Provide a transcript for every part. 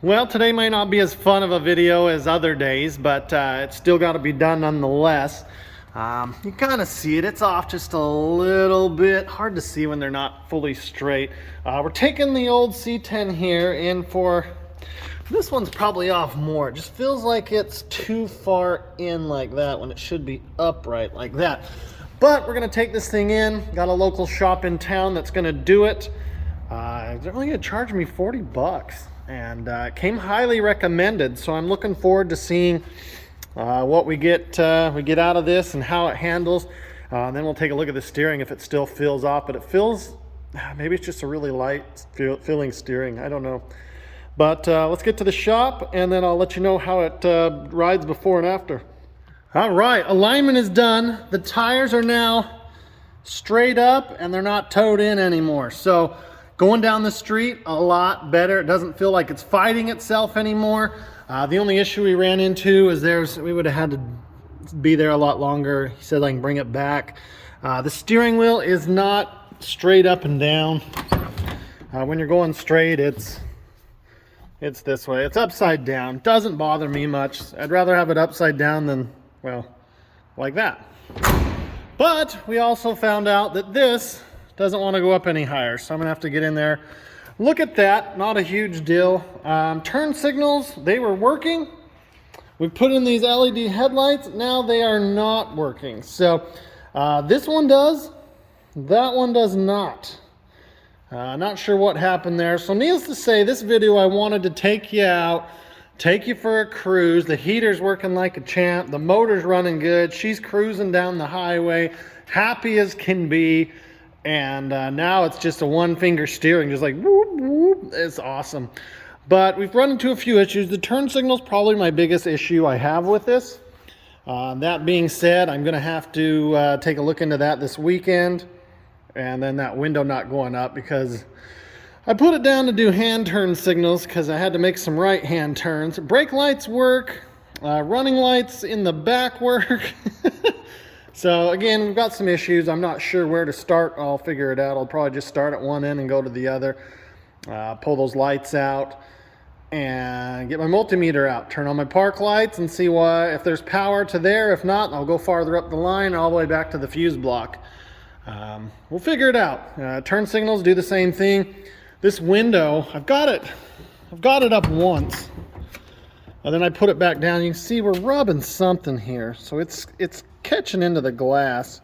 Well, today might not be as fun of a video as other days, but it's still got to be done nonetheless. You kind of see it. It's off just a little bit. Hard to see when they're not fully straight. We're taking the old C10 here in for... This one's probably off more. It just feels like it's too far in like that when it should be upright like that. But we're going to take this thing in. Got a local shop in town that's going to do it. They're only going to charge me 40 bucks. And it came highly recommended, so I'm looking forward to seeing what we get out of this and how it handles. Then we'll take a look at the steering if it still feels off, but it feels, maybe it's just a really light feeling steering, I don't know. But let's get to the shop and then I'll let you know how it rides before and after. All right, alignment is done. The tires are now straight up and they're not towed in anymore. So going down the street, a lot better. It doesn't feel like it's fighting itself anymore. The only issue we ran into is we would have had to be there a lot longer. He said I can bring it back. The steering wheel is not straight up and down. When you're going straight, it's this way. It's upside down. Doesn't bother me much. I'd rather have it upside down than, well, like that. But we also found out that this doesn't want to go up any higher, so I'm gonna have to get in there. Look at that, not a huge deal. Turn signals, they were working. We put in these LED headlights, now they are not working. So this one does, that one does not. Not sure what happened there. So needless to say, this video I wanted to take you out, take you for a cruise. The heater's working like a champ, the motor's running good, she's cruising down the highway, happy as can be. And now it's just a one-finger steering, just like whoop, whoop. It's awesome. But we've run into a few issues. The turn signal is probably my biggest issue I have with this. That being said, I'm going to have to take a look into that this weekend. And then that window not going up because I put it down to do hand turn signals because I had to make some right-hand turns. Brake lights work. Running lights in the back work. So again, we've got some issues. I'm not sure where to start. I'll figure it out. I'll probably just start at one end and go to the other. Pull those lights out and get my multimeter out. Turn on my park lights and see if there's power to there. If not, I'll go farther up the line all the way back to the fuse block. We'll figure it out. Turn signals do the same thing. This window, I've got it up once. And then I put it back down. You can see we're rubbing something here. So it's catching into the glass,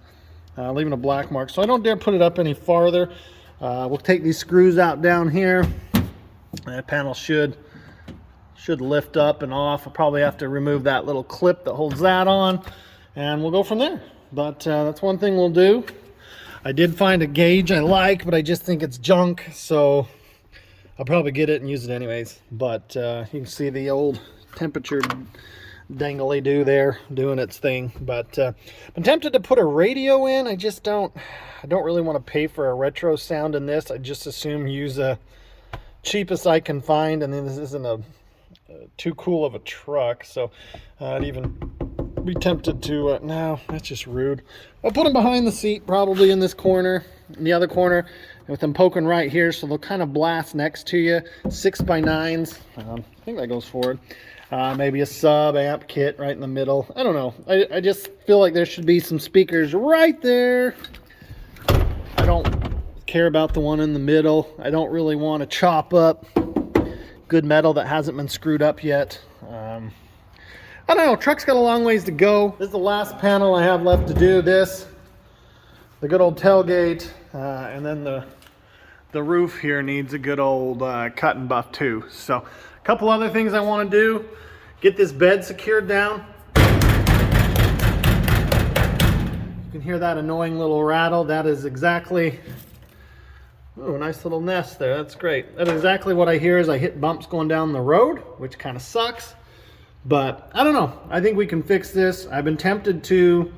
leaving a black mark. So I don't dare put it up any farther. We'll take these screws out down here. That panel should lift up and off. I'll probably have to remove that little clip that holds that on. And we'll go from there. But that's one thing we'll do. I did find a gauge I like, but I just think it's junk. So I'll probably get it and use it anyways. But you can see the old temperature dangly-do there doing its thing. But I'm tempted to put a radio in. I don't really want to pay for a retro sound in this. I just assume use a cheapest I can find, and then this isn't a too cool of a truck, so I'd even be tempted to no, that's just rude. I'll put them behind the seat, probably in this corner, in the other corner, with them poking right here, so they'll kind of blast next to you. 6x9s, I think that goes forward. Maybe a sub amp kit right in the middle. I don't know. I just feel like there should be some speakers right there. I don't care about the one in the middle. I don't really want to chop up good metal that hasn't been screwed up yet. I don't know. Truck's got a long ways to go. This is the last panel I have left to do. The good old tailgate, and then the roof here needs a good old cut and buff too. So a couple other things I want to do. Get this bed secured down. You can hear that annoying little rattle. That is exactly, oh, nice little nest there. That's great. That's exactly what I hear as I hit bumps going down the road, which kind of sucks. But I don't know. I think we can fix this. I've been tempted to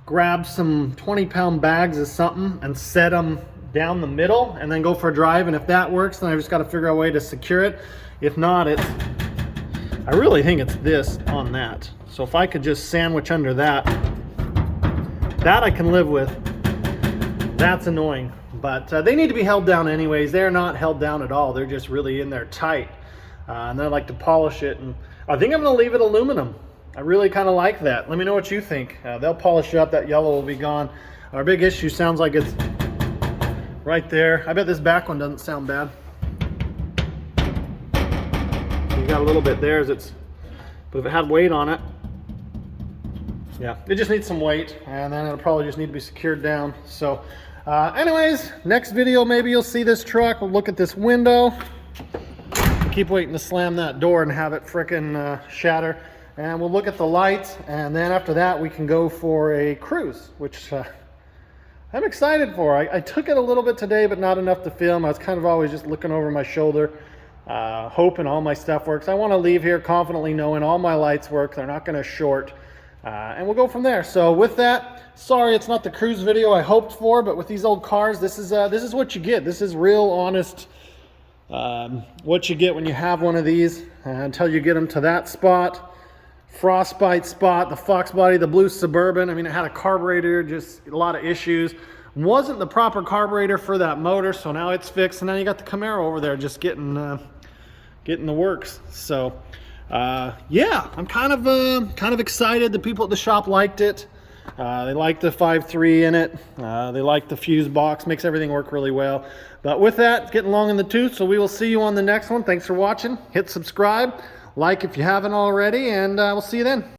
grab some 20-pound bags of something and set them down the middle and then go for a drive. And if that works, then I've just got to figure out a way to secure it. If not, I really think it's this on that. So if I could just sandwich under that I can live with. That's annoying. But they need to be held down anyways. They're not held down at all. They're just really in there tight. And then I like to polish it, and I think I'm going to leave it aluminum. I really kind of like that. Let me know what you think. They'll polish up, that yellow will be gone. Our big issue sounds like it's right there. I bet this back one doesn't sound bad. You got a little bit there, but if it had weight on it, yeah, it just needs some weight, and then it'll probably just need to be secured down. So anyways, next video maybe you'll see this truck. We'll look at this window. Keep waiting to slam that door and have it frickin' shatter. And we'll look at the lights, and then after that we can go for a cruise, which I'm excited for. I took it a little bit today, but not enough to film. I was kind of always just looking over my shoulder, hoping all my stuff works. I want to leave here confidently knowing all my lights work. They're not going to short. And we'll go from there. So with that, sorry it's not the cruise video I hoped for, but with these old cars, this is what you get. This is real honest what you get when you have one of these until you get them to that spot. Frostbite spot, the Fox body, the blue Suburban. I mean, it had a carburetor, just a lot of issues. Wasn't the proper carburetor for that motor, so now it's fixed. And now you got the Camaro over there just getting the works. So yeah, I'm kind of excited. The people at the shop liked it. They liked the 5.3 in it. They liked the fuse box, makes everything work really well. But with that, it's getting long in the tooth, so we will see you on the next one. Thanks for watching. Hit subscribe. Like if you haven't already, and we'll see you then.